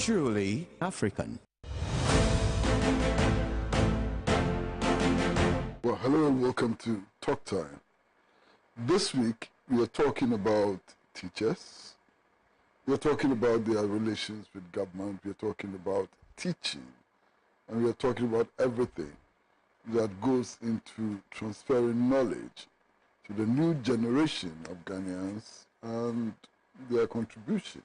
Truly African. Well, hello and welcome to Talk Time. This week, we are talking about teachers. We are talking about their relations with government. We are talking about teaching. And we are talking about everything that goes into transferring knowledge to the new generation of Ghanaians and their contribution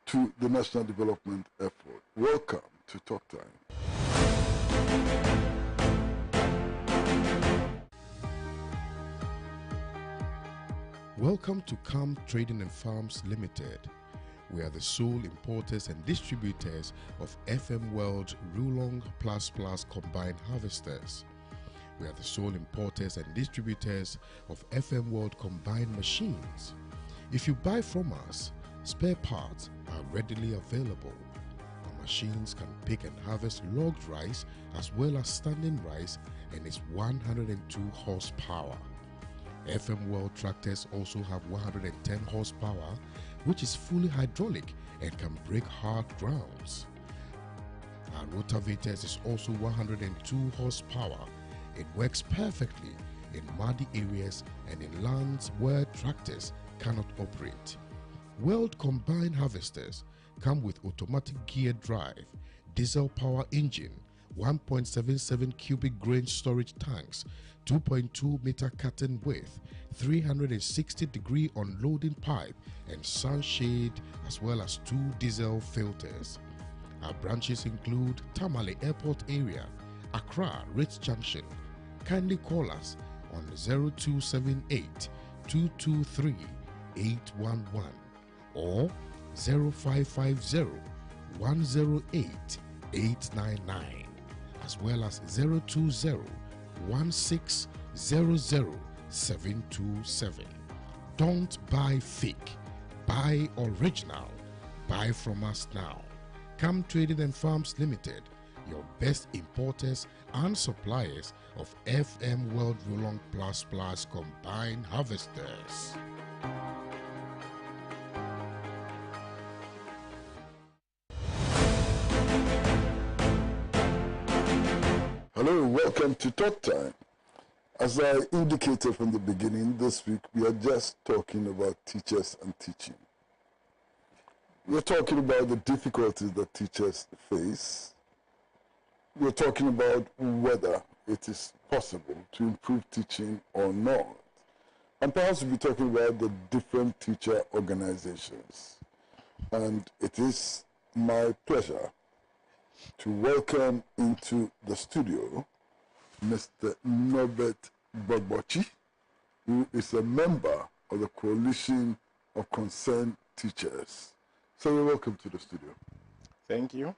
to the national development effort. Welcome to Talk Time. Welcome to Camp Trading and Farms Limited. We are the sole importers and distributors of FM World Rulong Plus Plus combined harvesters. We are the sole importers and distributors of FM World combined machines. If you buy from us, spare parts are readily available. Our machines can pick and harvest logged rice as well as standing rice and is 102 horsepower. FM World tractors also have 110 horsepower, which is fully hydraulic and can break hard grounds. Our rotavators is also 102 horsepower. It works perfectly in muddy areas and in lands where tractors cannot operate. World combined harvesters come with automatic gear drive, diesel power engine, 1.77 cubic grain storage tanks, 2.2 meter curtain width, 360-degree unloading pipe and sunshade, as well as 2 diesel filters. Our branches include Tamale Airport area, Accra Ritz Junction. Kindly call us on 0278 223 811 or 0550 108 899, as well as 020 1600 727. Don't buy fake, buy original. Buy from us now. Camp Trading and Farms Limited, your best importers and suppliers of FM World Rulong Plus Plus combined harvesters. Hello, welcome to Talk Time. As I indicated from the beginning, this week we are just talking about teachers and teaching. We're talking about the difficulties that teachers face. We're talking about whether it is possible to improve teaching or not. And perhaps we'll be talking about the different teacher organizations. And it is my pleasure to welcome into the studio Mr. Norbert Bobochi, who is a member of the Coalition of Concerned Teachers. So you're welcome to the studio. Thank you.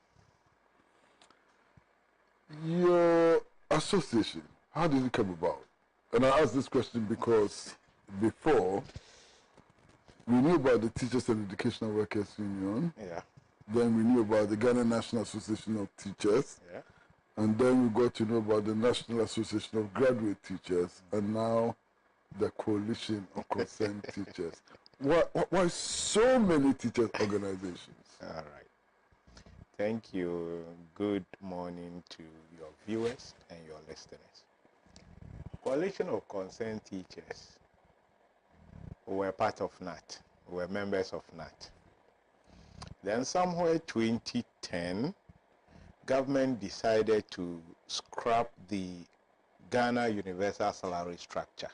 Your association, how did it come about? And I ask this question because before, we knew about the Teachers and Educational Workers Union. Yeah. Then we knew about the Ghana National Association of Teachers. Yeah. And then we got to know about the National Association of Graduate Teachers. And now the Coalition of Concerned Teachers. Why so many teachers organizations? All right. Thank you. Good morning to your viewers and your listeners. Coalition of Concerned Teachers were part of NAT. We were members of NAT. Then somewhere 2010, government decided to scrap the Ghana Universal Salary Structure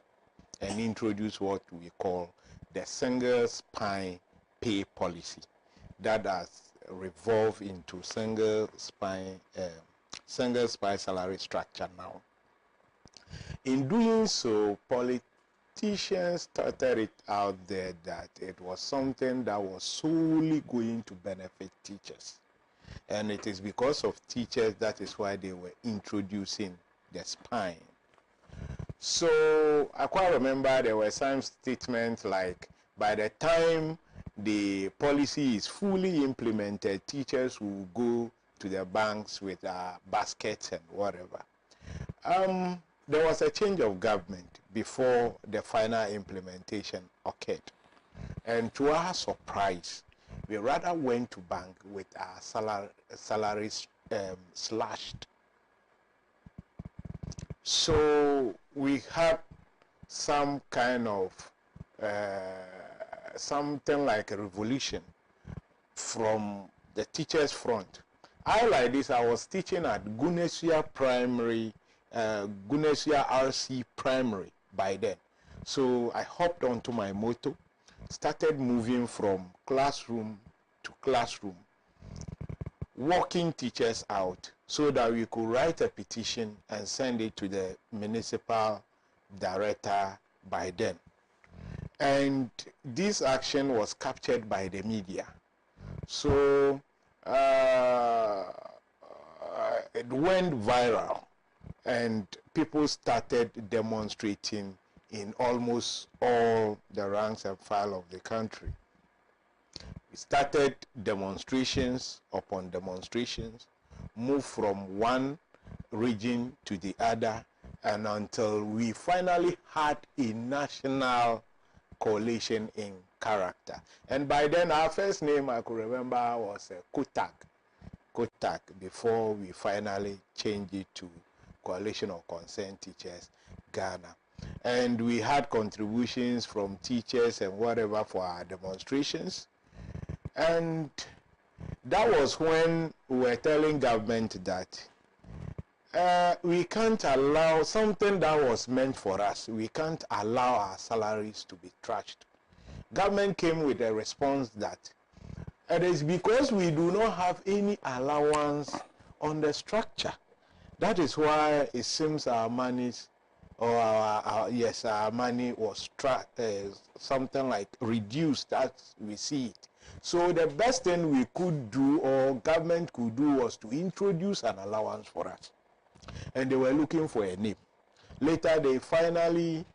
and introduce what we call the single spine pay policy that has revolved into single spine salary structure now. In doing so, politicians started it out there that it was something that was solely going to benefit teachers. And it is because of teachers that is why they were introducing the spine. So I quite remember there were some statements like, by the time the policy is fully implemented, teachers will go to the banks with baskets and whatever. There was a change of government before the final implementation occurred. And to our surprise, we rather went to bank with our salaries slashed. So we had some kind of something like a revolution from the teachers' front. I, like this, I was teaching at Gunesia Primary, Gunesia RC Primary by then. So I hopped onto my motor, started moving from classroom to classroom, walking teachers out so that we could write a petition and send it to the municipal director by then. And this action was captured by the media. So it went viral and people started demonstrating in almost all the ranks and file of the country. We started demonstrations upon demonstrations, moved from one region to the other, and until we finally had a national coalition in character. And by then, our first name I could remember was Kotak, before we finally changed it to Coalition of Concerned Teachers, Ghana. And we had contributions from teachers and whatever for our demonstrations. And that was when we were telling government that we can't allow something that was meant for us. We can't allow our salaries to be trashed. Government came with a response that it is because we do not have any allowance on the structure. That is why it seems our monies, or our money was something like reduced as we see it. So the best thing we could do, or government could do, was to introduce an allowance for us. And they were looking for a name. Later, they finally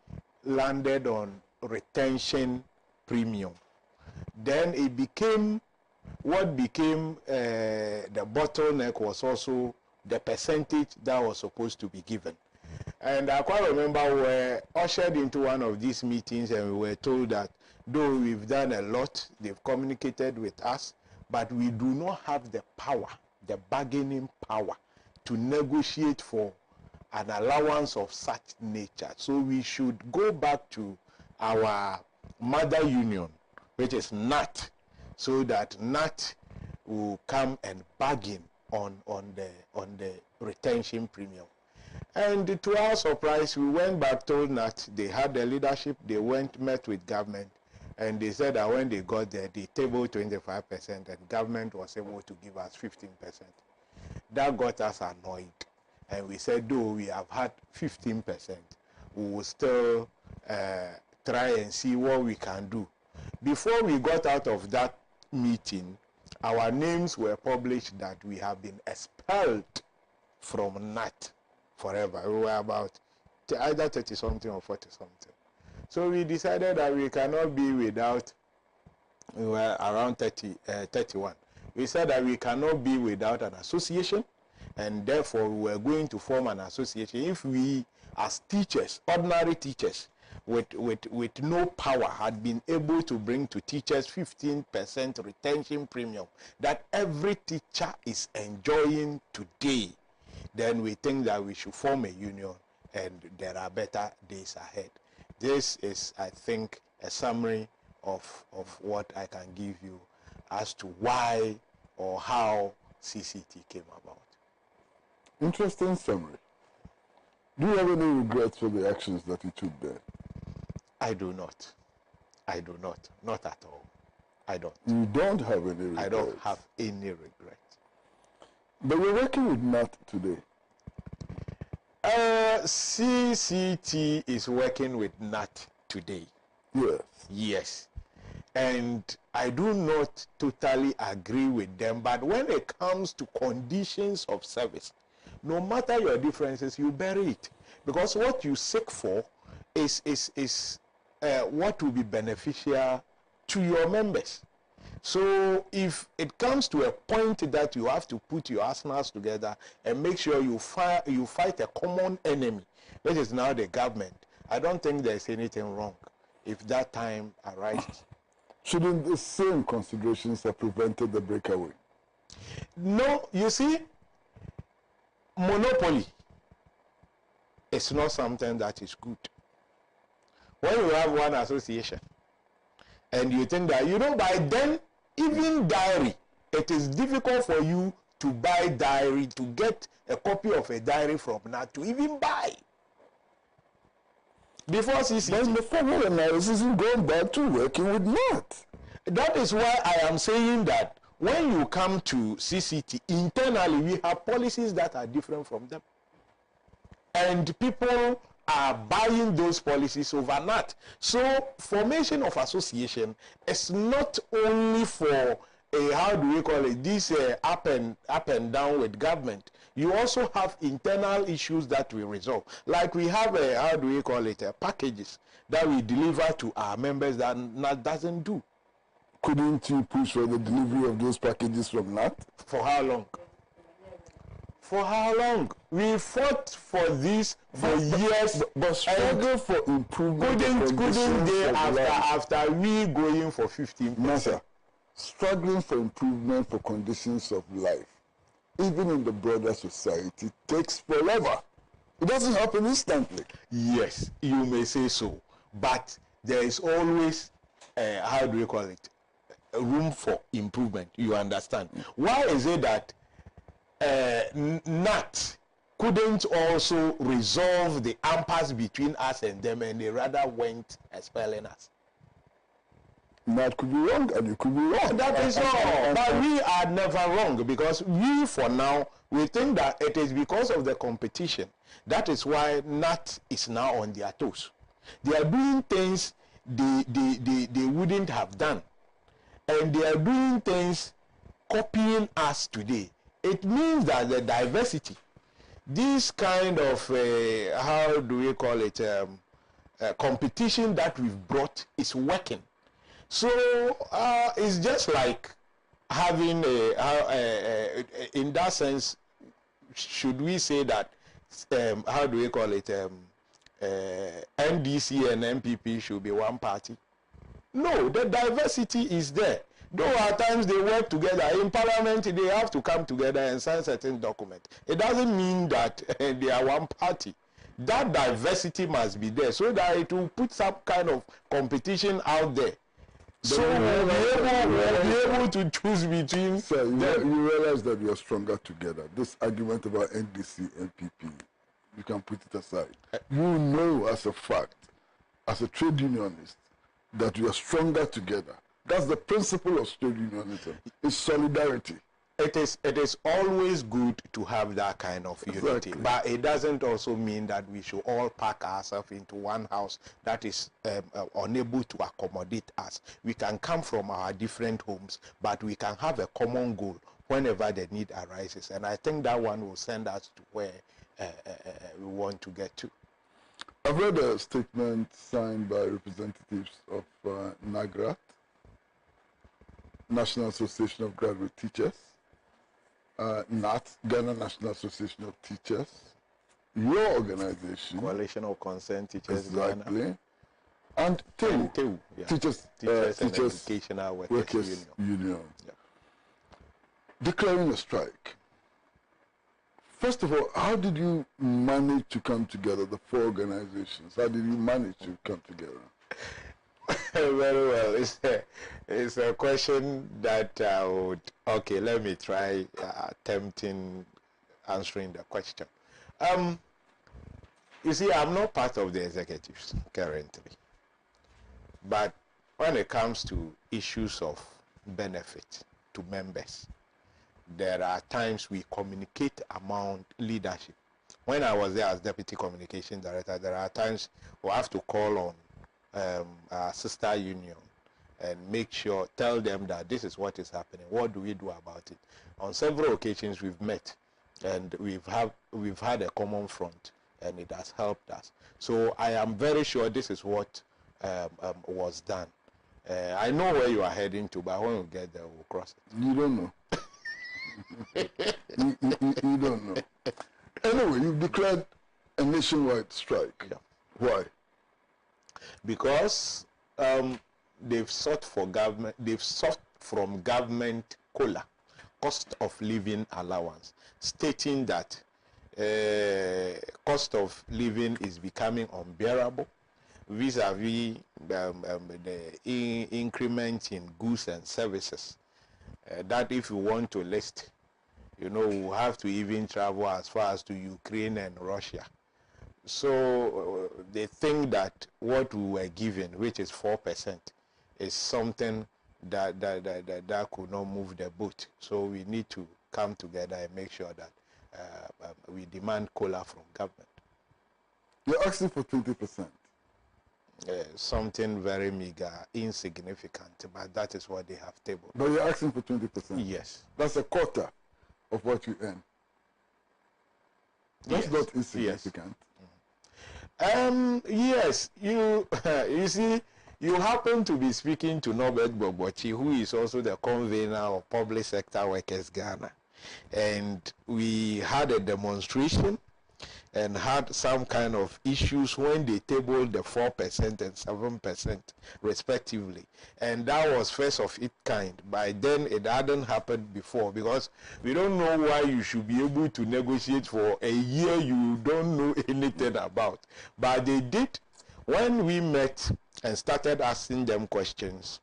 landed on retention premium. Then it became, what became the bottleneck was also the percentage that was supposed to be given. And I quite remember we were ushered into one of these meetings and we were told that though we've done a lot, they've communicated with us, but we do not have the power, the bargaining power, to negotiate for an allowance of such nature. So we should go back to our mother union, which is NAT, so that NAT will come and bargain on the retention premium. And to our surprise, we went back, told NAT, they had the leadership, they went, met with government, and they said that when they got there, they tabled 25% and government was able to give us 15%. That got us annoyed. And we said, though we have had 15%, we will still try and see what we can do. Before we got out of that meeting, our names were published that we have been expelled from NAT forever. We were about either 30-something or 40-something. So we decided that we cannot be without, we were around 31. We said that we cannot be without an association, and therefore we were going to form an association. If we, as teachers, ordinary teachers, with no power, had been able to bring to teachers 15% retention premium that every teacher is enjoying today, then we think that we should form a union and there are better days ahead. This is, I think, a summary of what I can give you as to why or how CCT came about. Interesting summary. Do you have any regrets for the actions that you took there? I do not. I do not. Not at all. I don't. You don't have any regrets? I don't have any regrets. But we're working with NAT today. CCT is working with NAT today. Yes. Yes. And I do not totally agree with them, but when it comes to conditions of service, no matter your differences, you bury it. Because what you seek for is what will be beneficial to your members. So if it comes to a point that you have to put your arsenals together and make sure you fight a common enemy, which is now the government, I don't think there's anything wrong if that time arises. Shouldn't the same considerations have prevented the breakaway? No, you see, monopoly is not something that is good. When you have one association and you think that, by then, even diary, it is difficult for you to buy diary, to get a copy of a diary from NAT, to even buy. Before CCT. Then the formal analysis is going back to working with NAT. That is why I am saying that when you come to CCT, internally we have policies that are different from them. And people are buying those policies over NAT. So formation of association is not only for how do we call it, this up and down with government. You also have internal issues that we resolve. Like we have how do we call it, packages that we deliver to our members that NAT doesn't do. Couldn't you push for the delivery of those packages from NAT? For how long? For how long? We fought for this for years. But struggle for improvement. Couldn't they after we going for 15%? No, sir. Struggling for improvement for conditions of life, even in the broader society, takes forever. It doesn't happen instantly. Yes, you may say so. But there is always, how do we call it, room for improvement. You understand? Why is it that NAT couldn't also resolve the impasse between us and them, and they rather went expelling us? NAT could be wrong and you could be wrong. That is all. But we are never wrong, because we, for now, we think that it is because of the competition. That is why NAT is now on their toes. They are doing things they wouldn't have done. And they are doing things copying us today. It means that the diversity, this kind of, how do we call it, competition that we've brought is working. So it's just like having in that sense, should we say that, how do we call it, NDC and MPP should be one party? No, the diversity is there. Though at times they work together. In parliament, they have to come together and sign certain documents. It doesn't mean that they are one party. That diversity must be there so that it will put some kind of competition out there. So we'll be able to choose between. Sir, you realize that we are stronger together. This argument about NDC, NPP, you can put it aside. You know as a fact, as a trade unionist, that we are stronger together. That's the principle of trade unionism. It's solidarity. It is always good to have that kind of unity, exactly. But it doesn't also mean that we should all pack ourselves into one house that is unable to accommodate us. We can come from our different homes, but we can have a common goal whenever the need arises. And I think that one will send us to where we want to get to. I've read a statement signed by representatives of NAGRAT, National Association of Graduate Teachers, NAT, Ghana National Association of Teachers, your organization, Coalition of Concerned Teachers, exactly, Ghana, and TEU, yeah. Teachers and Educational Workers Union. Yeah. Declaring a strike. First of all, how did you manage to come together, the four organizations? How did you manage to come together? Very well. It's a question that I would... Okay, let me try attempting answering the question. You see, I'm not part of the executives currently. But when it comes to issues of benefit to members, there are times we communicate among leadership. When I was there as Deputy Communication Director, there are times we have to call on our sister union and tell them that this is what is happening. What do we do about it? On several occasions we've met and we've had a common front, and it has helped us. So I am very sure this is what was done. I know where you are heading to, but when we get there, we'll cross it. You don't know. you don't know. Anyway, you've declared a nationwide strike. Yeah. Why? Because they've sought from government COLA, cost of living allowance, stating that cost of living is becoming unbearable vis-a-vis the increment in goods and services. That if you want to list, you know, we have to even travel as far as to Ukraine and Russia. So they think that what we were given, which is 4%, is something that could not move the boat. So we need to come together and make sure that we demand COLA from government. You're asking for 20%. Something very meager, insignificant, but that is what they have tabled. But you're asking for 20%? Yes. That's a quarter of what you earn. That's not insignificant. Yes. You you see, you happen to be speaking to Norbert Bobochi, who is also the convener of Public Sector Workers Ghana. And we had a demonstration and had some kind of issues when they tabled the 4% and 7% respectively. And that was first of its kind. By then, it hadn't happened before, because we don't know why you should be able to negotiate for a year you don't know anything about. But they did. When we met and started asking them questions,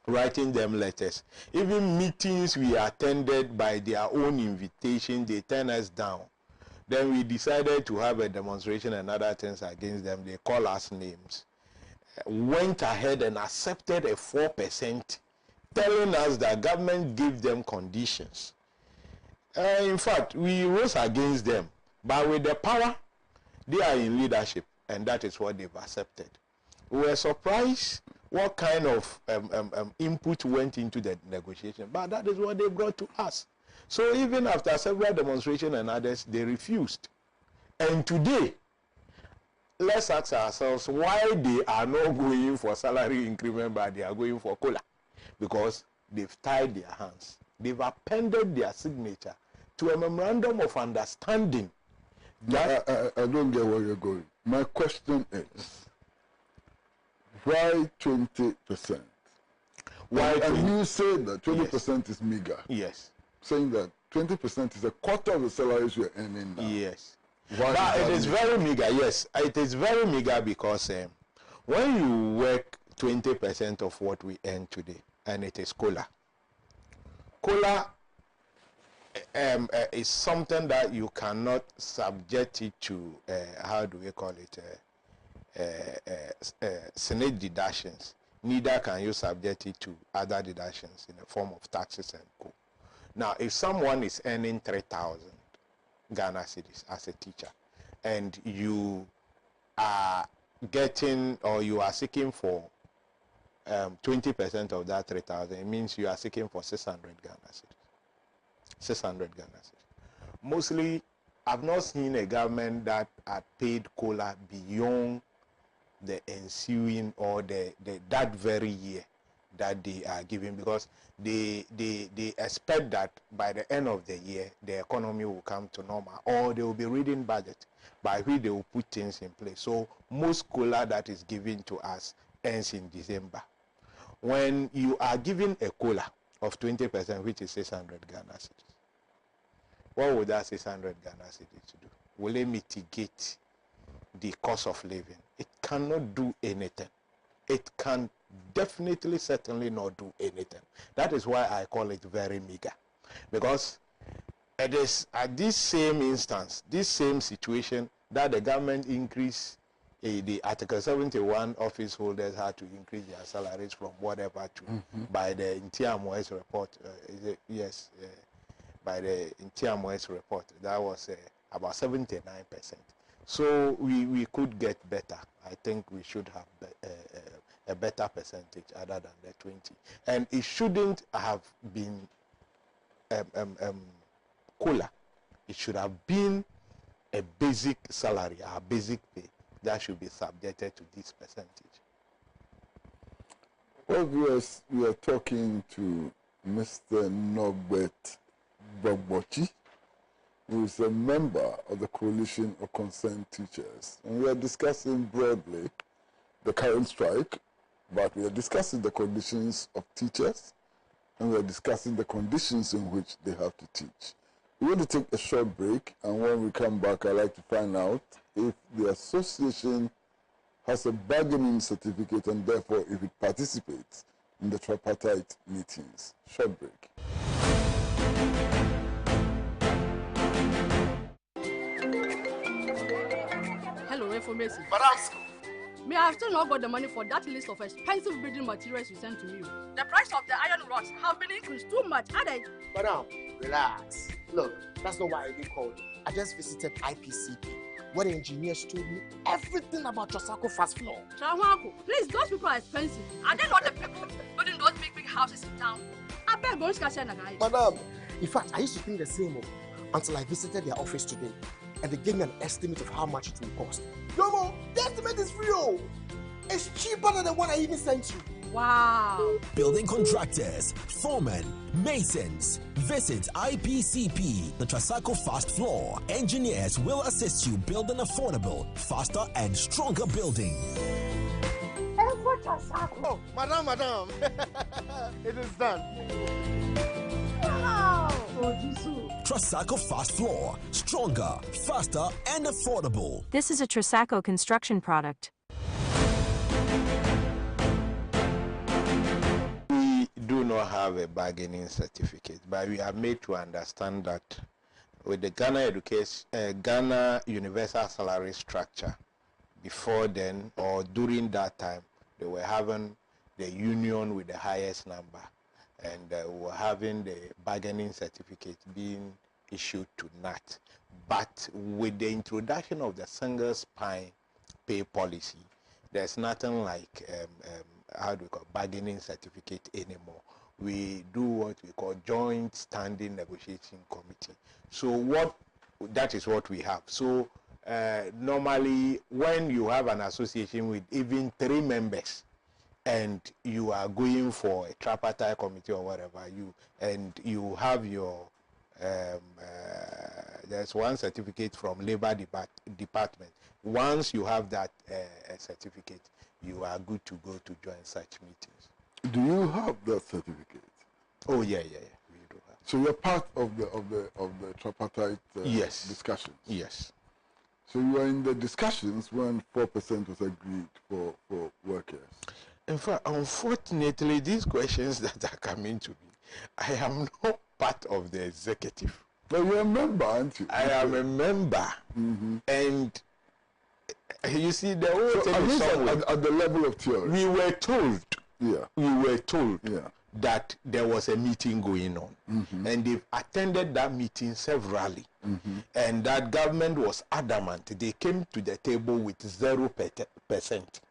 writing them letters, even meetings we attended by their own invitation, they turned us down. Then we decided to have a demonstration and other things against them. They call us names. Went ahead and accepted a 4%, telling us that government gave them conditions. In fact, we rose against them. But with the power, they are in leadership, and that is what they've accepted. We were surprised what kind of input went into the negotiation, but that is what they brought to us. So even after several demonstrations and others, they refused. And today, let's ask ourselves why they are not going for salary increment, but they are going for COLA. Because they've tied their hands. They've appended their signature to a memorandum of understanding. That I don't get where you're going. My question is, why 20%? Why and you say that 20% is meager. Yes. Saying that 20% is a quarter of the salaries you're earning now. Yes. Why but it is very meager, yes. It is very meager because when you work 20% of what we earn today, and it is COLA. COLA is something that you cannot subject it to, how do we call it, Senate deductions. Neither can you subject it to other deductions in the form of taxes and co. Now, if someone is earning 3,000 Ghana cedis as a teacher, and you are getting, or you are seeking for 20% of that 3,000, it means you are seeking for 600 Ghana cedis. 600 Ghana cedis. Mostly, I've not seen a government that had paid COLA beyond the ensuing or that very year that they are giving, because they expect that by the end of the year the economy will come to normal, or they will be reading budget by which they will put things in place. So most COLA that is given to us ends in December. When you are given a COLA of 20%, which is 600 Ghana cedis, what would that 600 Ghana cedis do? Will it mitigate the cost of living? It cannot do anything. It can definitely, certainly not do anything. That is why I call it very meager. Because it is at this same instance, this same situation, that the government increased, the Article 71 office holders had to increase their salaries from whatever to, by the Intiamo's report. Yes, by the Intiamo's report, that was about 79%. So we could get better. I think we should have a better percentage other than the 20. And it shouldn't have been COLA. It should have been a basic salary, a basic pay that should be subjected to this percentage. Well, we are talking to Mr. Norbert Bobochi, who is a member of the Coalition of Concerned Teachers. And we are discussing broadly the current strike But we are discussing the conditions of teachers, and we are discussing the conditions in which they have to teach. We're going to take a short break, and when we come back, I'd like to find out if the association has a bargaining certificate and therefore if it participates in the tripartite meetings. Short break. Hello, information. Madam, May I have still not got the money for that list of expensive building materials you sent to me. The price of the iron rods have been increased too much, added. Madam, relax. Look, that's not why I even called. I just visited IPCP, where the engineers told me everything about Trasacco fast floor. Trawanko, please, those people are expensive. Are they not the people building those big houses in town? I beg going to cash in a guy. Madam, in fact, I used to think the same until I visited their office today, and they gave me an estimate of how much it will cost. No, the estimate is real. It's cheaper than the one I even sent you. Wow. Building contractors, foremen, masons. Visit IPCP, the Trasacco Fast Floor. Engineers will assist you build an affordable, faster and stronger building. Oh, madam. It is done. Wow. Trasacco Fast Floor. Stronger, faster and affordable. This is a Trasacco construction product. We do not have a bargaining certificate, but we are made to understand that with the Ghana Universal Salary Structure, before then or during that time, they were having the union with the highest number, and were having the bargaining certificate being issued to NAT. But with the introduction of the single spine pay policy, there's nothing like how do we call bargaining certificate anymore. We do what we call joint standing negotiating committee. So that is what we have. So normally when you have an association with even 3 members and you are going for a tripartite committee or whatever, you have your there's one certificate from Labor Department. Once you have that certificate, you are good to go to join such meetings. Do you have that certificate? Oh yeah, we do have. So you're part of the tripartite yes. discussions? Yes. So you are in the discussions when 4% was agreed for workers? In fact, unfortunately, these questions that are coming to me, I am not part of the executive. But you're a member, aren't you? I am a member. And you see, the whole thing is at the level of theory. we were told Yeah. that there was a meeting going on, and they've attended that meeting severally, and that government was adamant. They came to the table with 0%,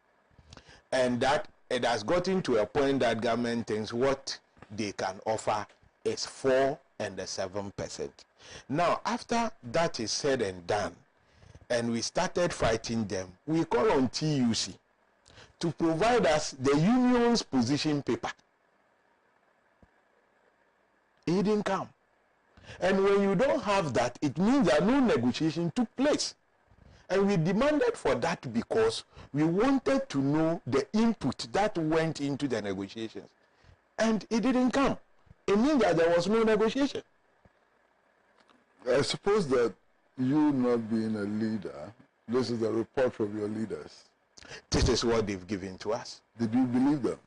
and that it has gotten to a point that government thinks what they can offer is 4 and 7%. Now, after that is said and done, and we started fighting them, we call on TUC to provide us the union's position paper. It didn't come. And when you don't have that, it means that no negotiation took place. And we demanded for that because we wanted to know the input that went into the negotiations. And it didn't come. It means that there was no negotiation. I suppose that you not being a leader, this is a report from your leaders. This is what they've given to us. Did you believe them?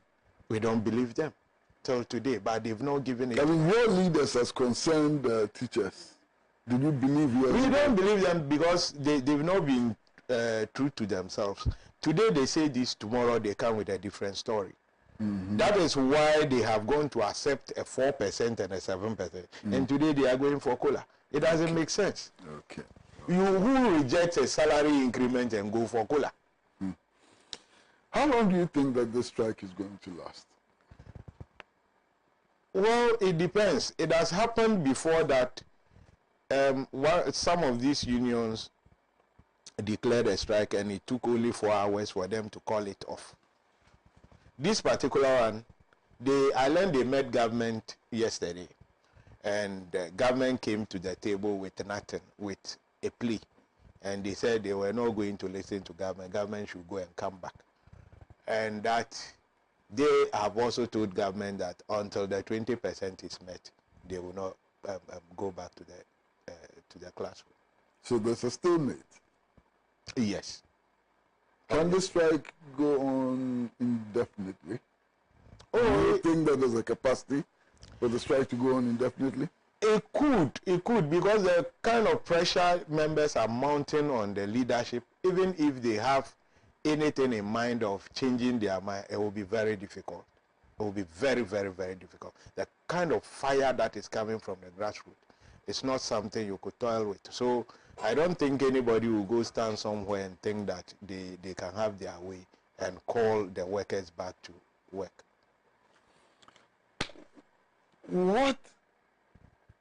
We don't believe them till today, but they've not given it. I mean, your leaders as concerned teachers, did you believe your We leaders? don't believe them because they've not been true to themselves. Today they say this, tomorrow they come with a different story. That is why they have gone to accept a 4% and a 7%. And today they are going for cola. It doesn't make sense. Okay. You who reject a salary increment and go for cola. How long do you think that this strike is going to last? Well, it depends. It has happened before that some of these unions declared a strike and it took only 4 hours for them to call it off. This particular one, I learned they met government yesterday, and the government came to the table with nothing, with a plea, and they said they were not going to listen to government. Government should go and come back, and that they have also told government that until the 20% is met, they will not go back to the classroom. So there's a stalemate. Yes. Can the strike go on indefinitely? Do you think that there's a capacity for the strike to go on indefinitely? It could, because the kind of pressure members are mounting on the leadership, even if they have anything in mind of changing their mind, it will be very difficult. It will be very, very, very difficult. The kind of fire that is coming from the grassroots, it's not something you could toil with. So I don't think anybody will go stand somewhere and think that they can have their way and call the workers back to work. What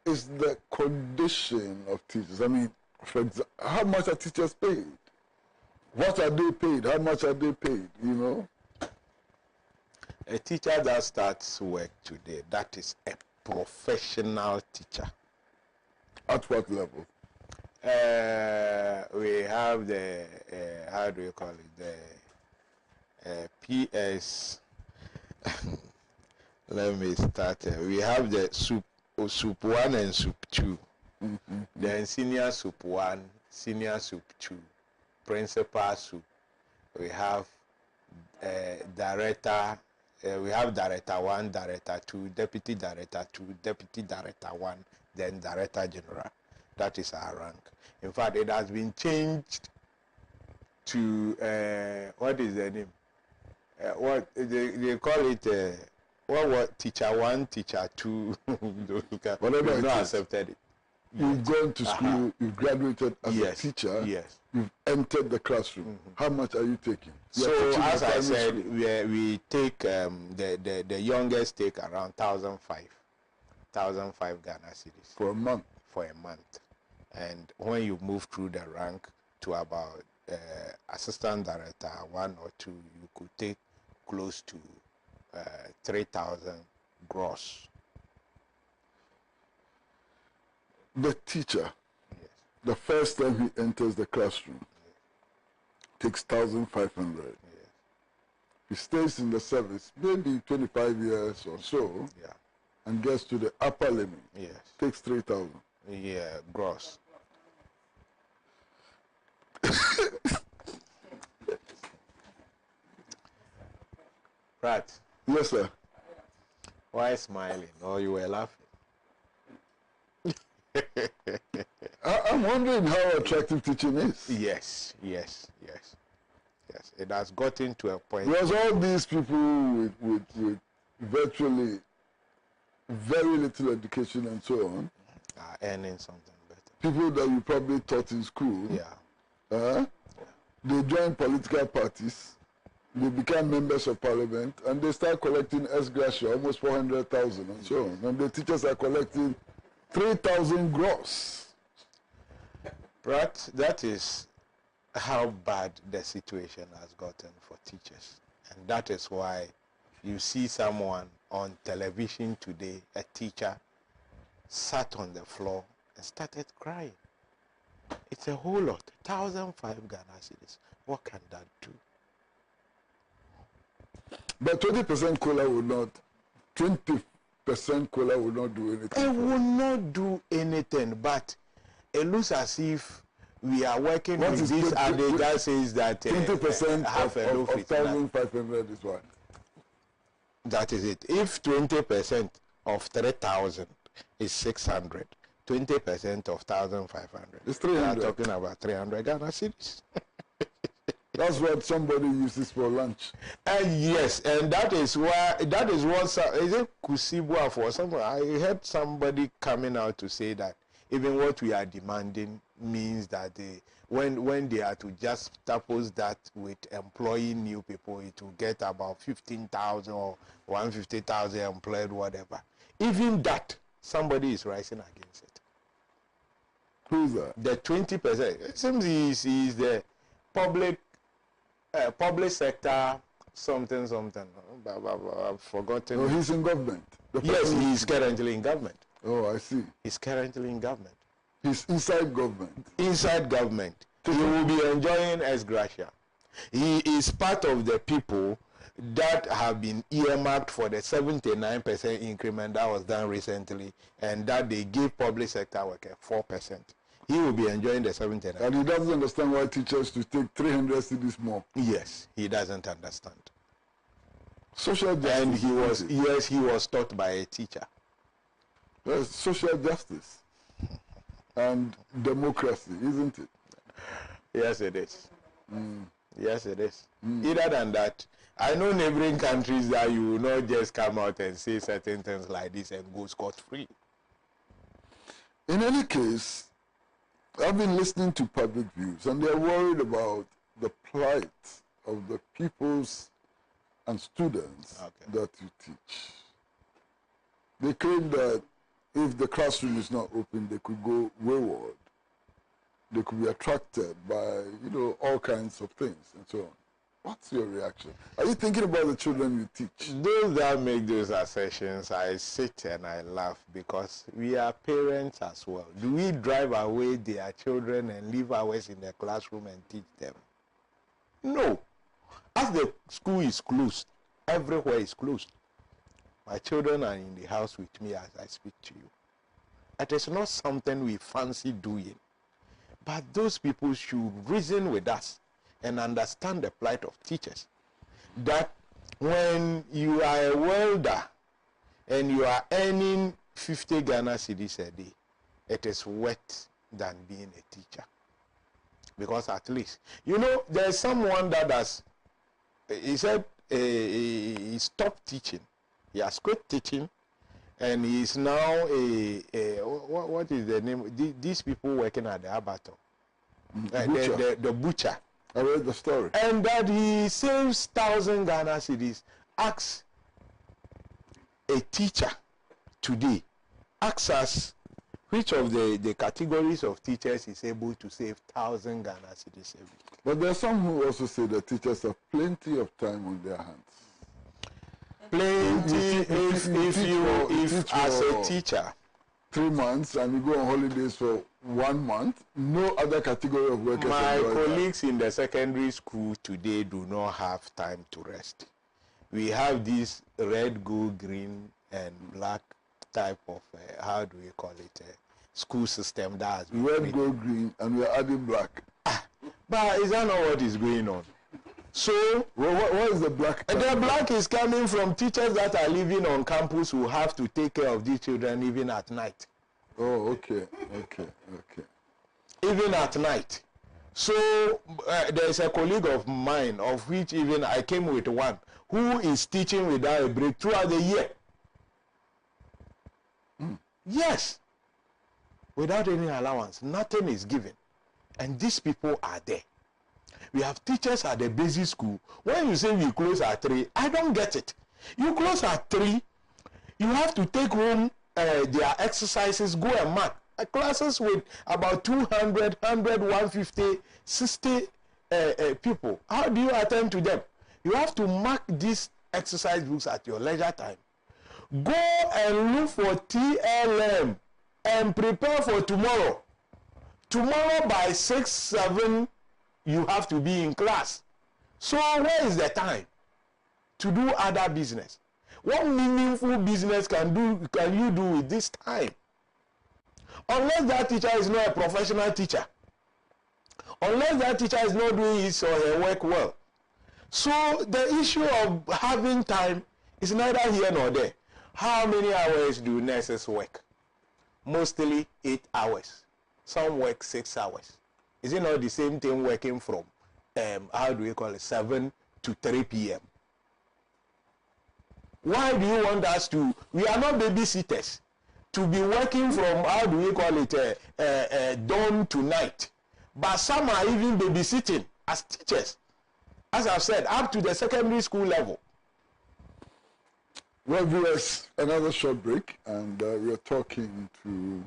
is the condition of teachers? I mean, for example, how much are teachers paid? What are they paid? How much are they paid? You know? A teacher that starts work today, that is a professional teacher. At what level? We have the, how do you call it? The PS. Let me start. We have the soup 1 and soup 2. Mm-hmm. Then senior soup 1, senior soup 2, principal soup. We have director. We have director 1, director 2, deputy director 2, deputy director 1, then director general. That is our rank. In fact, it has been changed to what is the name? What they call it? What teacher 1, teacher 2. Whatever We've it not is. accepted it. You've gone to school, you've graduated as a Yes, teacher, yes. you've entered the classroom. How much are you taking? You are So teaching in as I primary said, school. we take the youngest take around 1,005 Ghana cedis For a month. for a month, and when you move through the rank to about assistant director 1 or 2, you could take close to 3,000 gross. The teacher, Yes. the first time he enters the classroom, takes 1,500. Yes. He stays in the service maybe 25 years or so, Yeah. and gets to the upper limit, Yes. takes 3,000. Yeah. Gross. Pratt, Yes, sir. why smiling? Or you were laughing? I'm wondering how attractive teaching is. Yes. It has gotten to a point. Because all these people with virtually very little education and so on, Are earning something better. people that you probably taught in school, Yeah. they join political parties, they become members of parliament, and they start collecting ex gratia, almost 400,000 and so on. And the teachers are collecting 3,000 gross. Pratt, that is how bad the situation has gotten for teachers. And that is why you see someone on television today, a teacher, sat on the floor and started crying. It's a whole lot. 1,005 Ghana cedis. What can that do? But 20% cola will not, 20% cola will not do anything. It will not do anything, but it looks as if we are working What with is this 20% adage that says that 20% half a loaf of is enough. 1,500 is what? That is it. If 20% of 3,000 is 600, 20% of 1,500 It's we are 300. talking about 300 Ghana cedis. That's what somebody uses for lunch. And yes, and that is what is it Kusibwa for someone. I heard somebody coming out to say that even what we are demanding means that when they are to just suppose that with employing new people, it will get about 15,000 or 150,000 employed, whatever. Even that, somebody is rising against it. Who's that? The 20%. It seems he's the public sector something. I've forgotten. Oh, he's in government. The Yes, person- he is currently in government. Oh, I see. He's currently in government. He's inside government. Inside government, he will be enjoying ex gratia. He is part of the people that have been earmarked for the 79% increment that was done recently, and that they give public sector worker 4%. He will be enjoying the 79%. And he doesn't understand why teachers to take 300 cedis more. Yes, he doesn't understand. Social justice. And he was, yes, he was taught by a teacher. That's social justice and democracy, isn't it? Yes, it is. Yes, it is. Either than that, I know neighboring countries that you will not just come out and say certain things like this and go scot-free. In any case, I've been listening to public views, and they're worried about the plight of the pupils and students that you teach. They claim that if the classroom is not open, they could go wayward. They could be attracted by, all kinds of things and so on. What's your reaction? Are you thinking about the children you teach? Those that make those assertions, I sit and I laugh because we are parents as well. Do we drive away their children and leave ours in the classroom and teach them? No. As the school is closed, everywhere is closed. My children are in the house with me as I speak to you. It is not something we fancy doing. But those people should reason with us and understand the plight of teachers. That when you are a welder and you are earning 50 Ghana cedis a day, it is worth than being a teacher. Because at least, there's someone that has, he said he stopped teaching. He has quit teaching and he is now what is the name? These people working at the abattoir. The butcher. I read the story. And that he saves 1,000 Ghana cedis. Asks a teacher today, asks us which of the categories of teachers is able to save 1,000 Ghana cedis a week. But there are some who also say that teachers have plenty of time on their hands. Plenty if as a teacher 3 months and you go on holidays for 1 month, no other category of workers. My colleagues in the secondary school today do not have time to rest. We have this red, gold, green, and black type of, how do we call it, school system that has red, gold, green, and we are adding black. But is that not what is going on? So, what is the black? The black is coming from teachers that are living on campus who have to take care of these children even at night. Oh, okay. Even at night. So, there's a colleague of mine, of which even I came with one, who is teaching without a break throughout the year. Yes. Without any allowance. Nothing is given. And these people are there. We have teachers at the basic school. When you say we close at 3, I don't get it. You close at 3, you have to take home their exercises, go and mark. Classes with about 200, 100, 150, 60 people. How do you attend to them? You have to mark these exercise books at your leisure time. Go and look for TLM and prepare for tomorrow. Tomorrow by 6, 7, you have to be in class. So where is the time to do other business? What meaningful business can you do with this time? Unless that teacher is not a professional teacher. Unless that teacher is not doing his or her work well. So the issue of having time is neither here nor there. How many hours do nurses work? Mostly 8 hours. Some work 6 hours. Is it not the same thing working from, 7 to 3 p.m.? Why do you want us to, we are not babysitters, to be working from, dawn to night. But some are even babysitting as teachers. As I've said, up to the secondary school level. Well, viewers, another short break, and we are talking to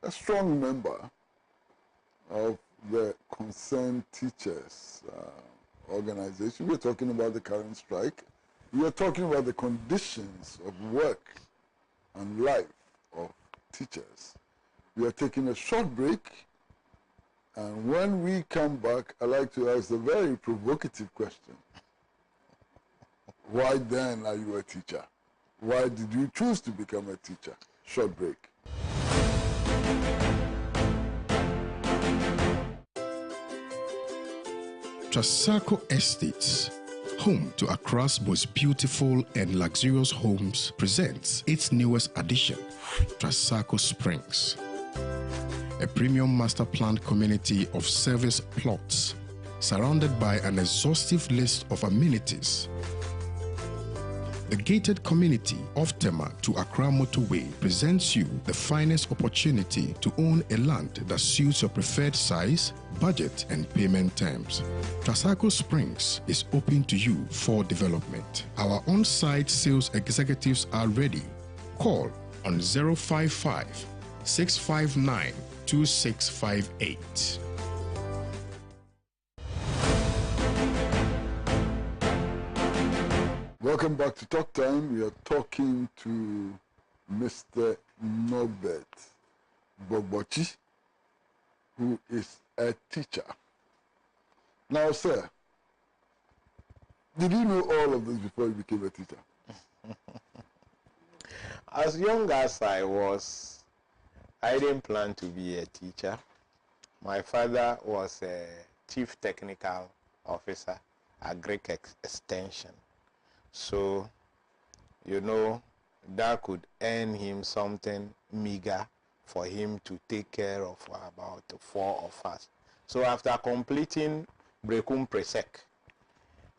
a strong member of the Concerned Teachers organization. We're talking about the current strike. We are talking about the conditions of work and life of teachers. We are taking a short break, and when we come back, I'd like to ask a very provocative question. Why then are you a teacher? Why did you choose to become a teacher? Short break. Trasacco Estates, home to Accra's most beautiful and luxurious homes, presents its newest addition, Trasacco Springs, a premium master planned community of service plots surrounded by an exhaustive list of amenities. The gated community of Tema to Accra Motorway presents you the finest opportunity to own a land that suits your preferred size, budget, and payment terms. Trasacco Springs is open to you for development. Our on-site sales executives are ready. Call on 055 659 2658. Welcome back to Talk Time. We are talking to Mr. Norbert Bobochi, who is a teacher. Now, sir, did you know all of this before you became a teacher? As young as I was, I didn't plan to be a teacher. My father was a chief technical officer at Greek Extension. So, you know, that could earn him something meager for him to take care of about 4 of us. So after completing Brekum Presec,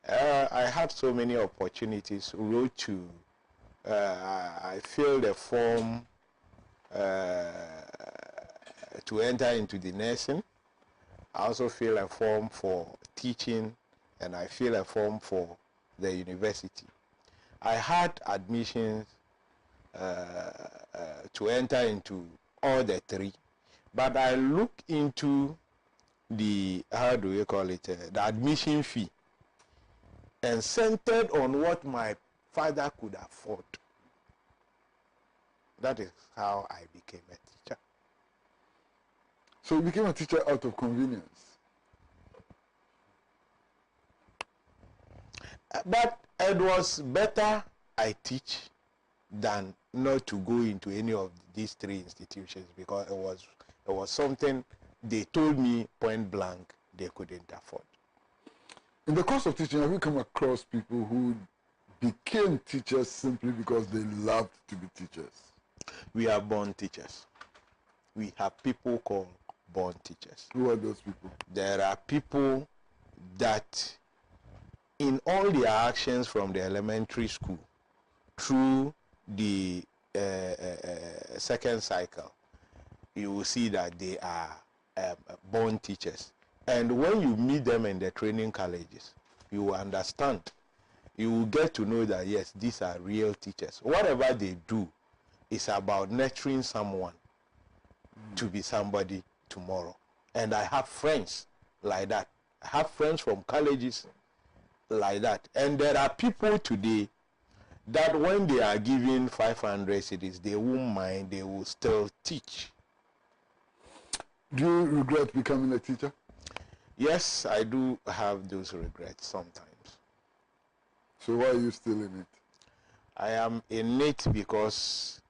I had so many opportunities. Wrote to, I filled a form to enter into the nursing. I also filled a form for teaching, and I filled a form for the university. I had admissions to enter into all the 3, but I looked into the, how do we call it, the admission fee, and centered on what my father could afford. That is how I became a teacher. So you became a teacher out of convenience? But it was better I teach than not to go into any of these 3 institutions, because it was something they told me point blank they couldn't afford. In the course of teaching, have you come across people who became teachers simply because they loved to be teachers? We are born teachers. We have people called born teachers. Who are those people? There are people that in all their actions from the elementary school through the second cycle, you will see that they are born teachers. And when you meet them in the training colleges, you will understand. You will get to know that, yes, these are real teachers. Whatever they do is about nurturing someone to be somebody tomorrow. And I have friends like that. I have friends from colleges like that. And there are people today that when they are given 500 cedis, they won't mind, they will still teach. Do you regret becoming a teacher? Yes, I do have those regrets sometimes. So why are you still in it? I am in it because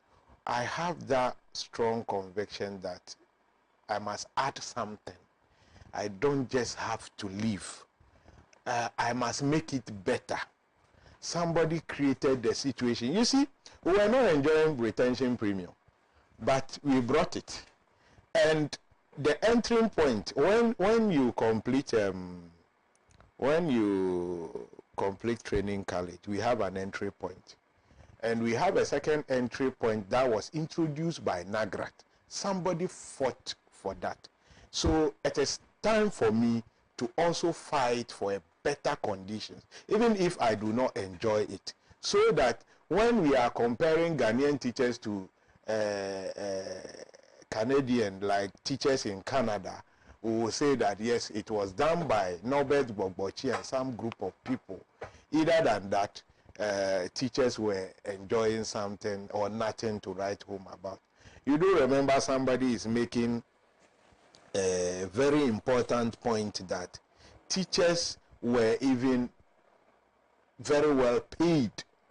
I have that strong conviction that I must add something. I don't just have to live. I must make it better. Somebody created the situation. You see, we were not enjoying retention premium, but we brought it. And the entering point, when you complete training college, we have an entry point. And we have a second entry point that was introduced by NAGRAT. Somebody fought for that. So it is time for me to also fight for a better conditions, even if I do not enjoy it, so that when we are comparing Ghanaian teachers to Canadian, like teachers in Canada, we will say that yes, it was done by Norbert Bobochi and some group of people. Either than that, teachers were enjoying something or nothing to write home about. You do remember somebody is making a very important point that teachers were even very well paid,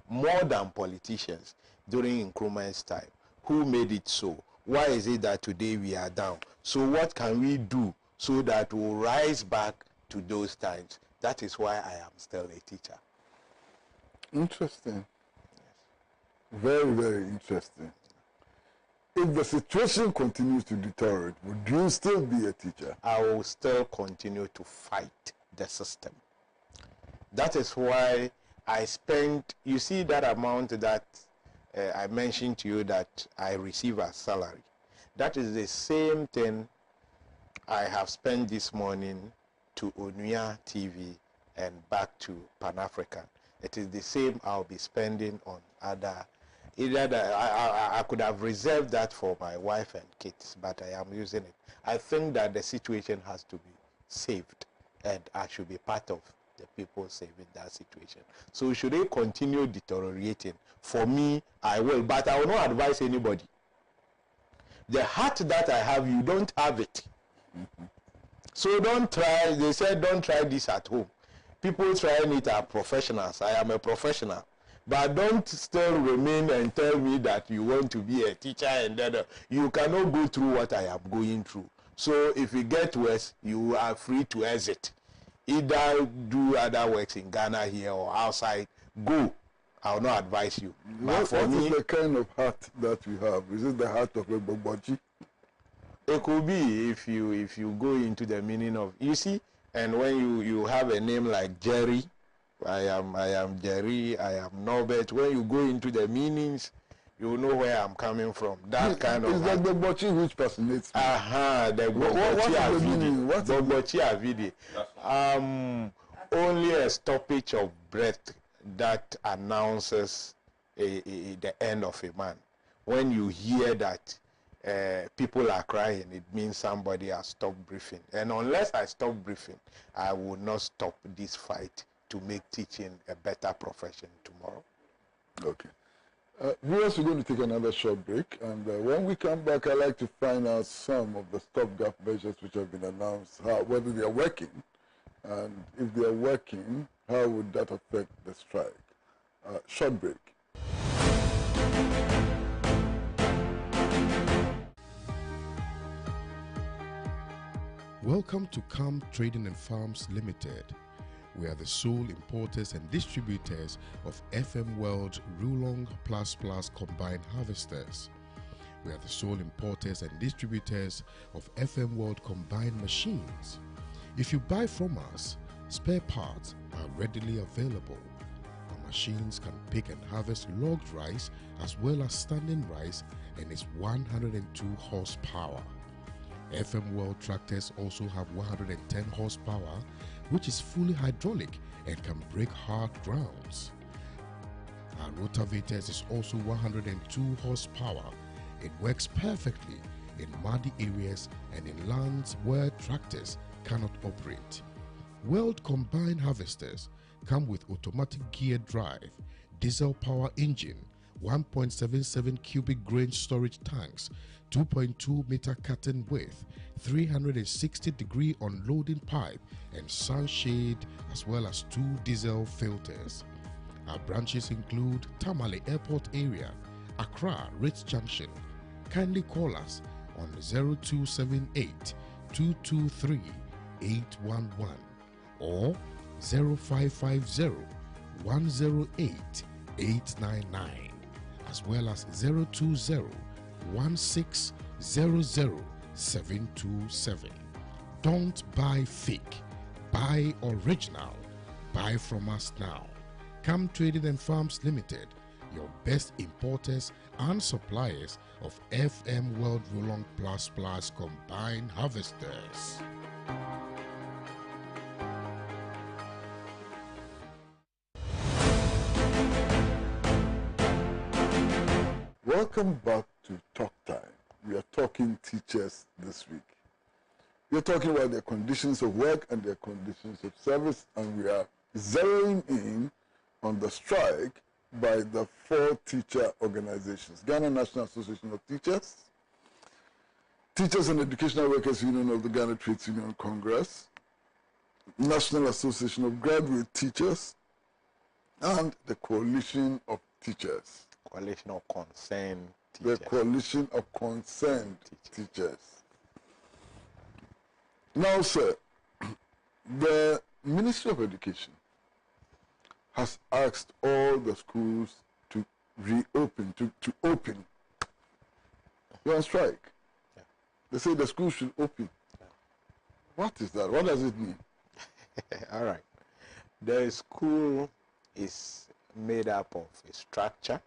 more than politicians during Nkrumah's time. Who made it so? Why is it that today we are down? So what can we do so that we'll rise back to those times? That is why I am still a teacher. Interesting. Yes. Very, very interesting. If the situation continues to deteriorate, would you still be a teacher? I will still continue to fight the system. That is why I spent, you see that amount that I mentioned to you that I receive as salary. That is the same thing I have spent this morning to Onuya TV and back to Pan-African. It is the same I'll be spending on other. I could have reserved that for my wife and kids, but I am using it. I think that the situation has to be saved, and I should be part of the people saving that situation. So should it continue deteriorating? For me, I will, but I will not advise anybody. The heart that I have, you don't have it. So don't try, they said don't try this at home. People trying it are professionals. I am a professional. But don't still remain and tell me that you want to be a teacher and then you cannot go through what I am going through. So if you get worse, you are free to exit. Either do other works in Ghana here or outside, go. I will not advise you. What is the kind of heart that you have? Is it the heart of a Bobochi? It could be if you go into the meaning of, you see, and when you have a name like Jerry, I am Jerry, I am Norbert. When you go into the meanings, you know where I'm coming from. That kind of. Is that the Bobochi which personates me? The Bobochi Avidi. What's the Bobochi Avidi? Only a stoppage of breath that announces the end of a man. When you hear that people are crying, it means somebody has stopped breathing. And unless I stop breathing, I will not stop this fight to make teaching a better profession tomorrow. Okay. Viewers, we're going to take another short break, and when we come back, I'd like to find out some of the stopgap measures which have been announced, whether they are working, and if they are working, how would that affect the strike? Short break. Welcome to Calm Trading and Farms Limited. We are the sole importers and distributors of FM World Rulong Plus Plus combined harvesters. We are the sole importers and distributors of FM World combined machines. If you buy from us, spare parts are readily available. Our machines can pick and harvest logged rice as well as standing rice and is 102 horsepower. FM World tractors also have 110 horsepower, which is fully hydraulic and can break hard grounds. Our rotavators is also 102 horsepower. It works perfectly in muddy areas and in lands where tractors cannot operate. World combined harvesters come with automatic gear drive, diesel power engine, 1.77 cubic grain storage tanks, 2.2 meter curtain width, 360-degree unloading pipe and sunshade, as well as 2 diesel filters. Our branches include Tamale Airport area, Accra Ritz Junction. Kindly call us on 0278 223 811 or 0550 108 899, as well as 020 1600 727. Don't buy fake, buy original. Buy from us now. Come Trading and Farms Limited, your best importers and suppliers of FM World Rulong Plus Plus combined harvesters. Welcome back to Talk Time. We are talking teachers this week. We are talking about their conditions of work and their conditions of service, and we are zeroing in on the strike by the 4 teacher organizations: Ghana National Association of Teachers, Teachers and Educational Workers Union of the Ghana Trades Union Congress, National Association of Graduate Teachers, and the Coalition of Teachers. Coalition of Concerned The Teachers. Coalition of Concerned Teachers. Now, sir, the Ministry of Education has asked all the schools to reopen, to open. You're on strike. Yeah. They say the schools should open. Yeah. What is that? What does it mean? All right. The school is made up of a structure,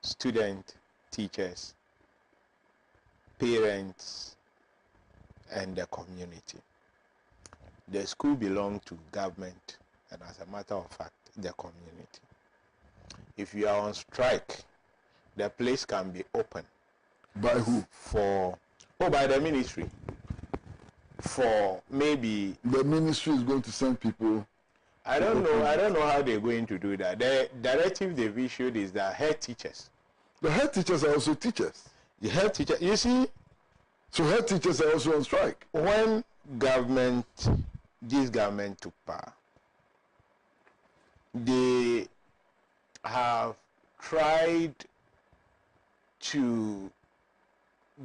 student, teachers, parents, and the community. The school belongs to government, and as a matter of fact, the community. If you are on strike, the place can be open. By who? By the ministry. For maybe the ministry is going to send people. I don't know how they're going to do that. The directive they've issued is that head teachers. The head teachers are also teachers. The head teacher, you see. So head teachers are also on strike. When this government took power, they have tried to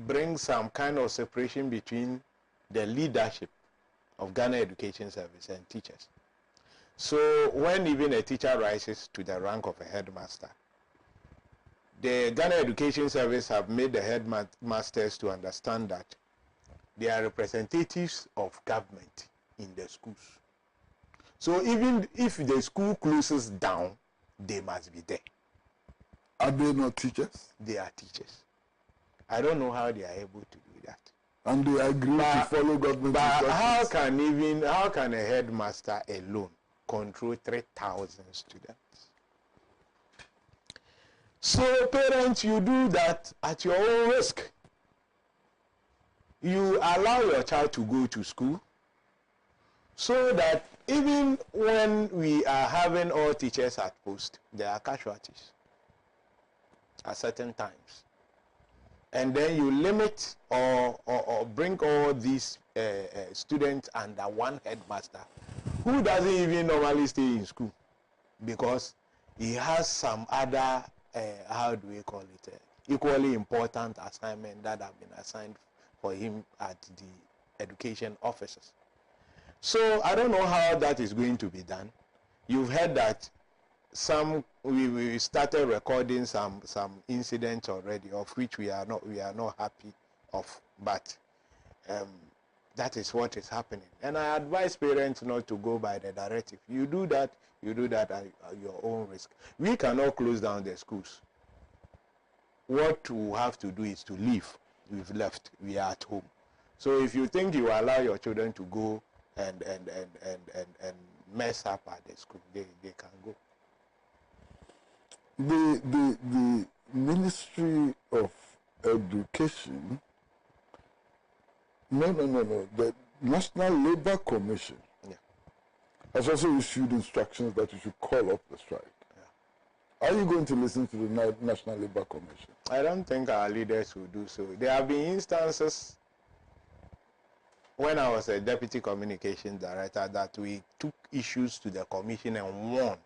bring some kind of separation between the leadership of Ghana Education Service and teachers. So when even a teacher rises to the rank of a headmaster, the Ghana Education Service have made the headmasters to understand that they are representatives of government in the schools. So even if the school closes down, they must be there. Are they not teachers? They are teachers. I don't know how they are able to do that. And they agree to follow government instructions. But how can a headmaster alone control 3,000 students? So parents, you do that at your own risk. You allow your child to go to school so that even when we are having all teachers at post, there are casualties at certain times. And then you limit or bring all these students under one headmaster who doesn't even normally stay in school because he has some other, how do we call it, equally important assignment that have been assigned for him at the education offices. So I don't know how that is going to be done. You've heard that we started recording some incidents already, of which we are not happy of, but that is what is happening. And I advise parents not to go by the directive. You do that at your own risk. We cannot close down the schools. What we have to do is to leave. We've left. We are at home. So if you think you allow your children to go and mess up at the school, they can go. The Ministry of Education, the National Labour Commission has also issued instructions that you should call off the strike. Yeah. Are you going to listen to the National Labour Commission? I don't think our leaders will do so. There have been instances when I was a deputy communications director that we took issues to the commission and won.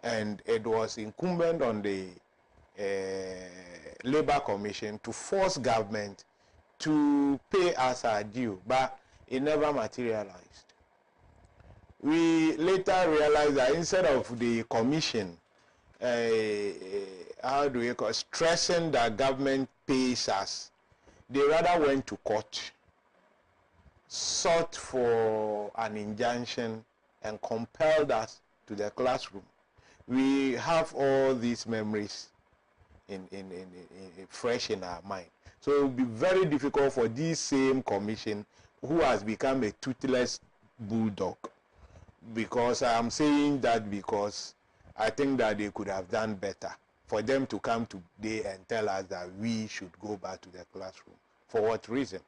And it was incumbent on the Labour Commission to force government to pay us our due, but it never materialized. We later realized that instead of the commission, stressing that government pays us, they rather went to court, sought for an injunction, and compelled us to the classroom. We have all these memories fresh in our mind. So it will be very difficult for this same commission, who has become a toothless bulldog, because I am saying that because I think that they could have done better, for them to come today and tell us that we should go back to the classroom. For what reason?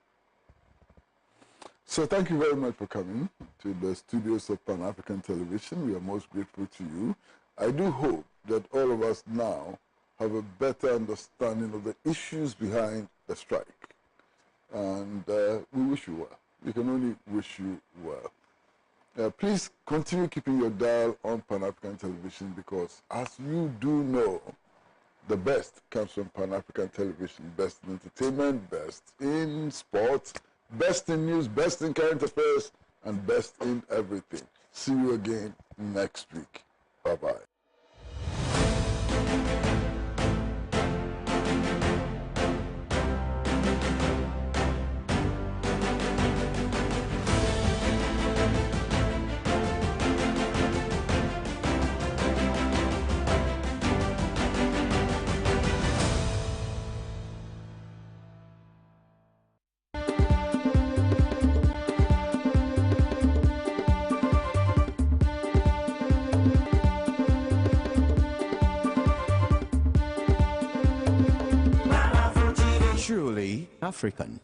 So thank you very much for coming to the studios of Pan-African Television. We are most grateful to you. I do hope that all of us now have a better understanding of the issues behind the strike. And we wish you well. We can only wish you well. Please continue keeping your dial on Pan-African Television, because as you do know, the best comes from Pan-African Television. Best in entertainment, best in sports, best in news, best in current affairs, and best in everything. See you again next week. Bye-bye. Truly African.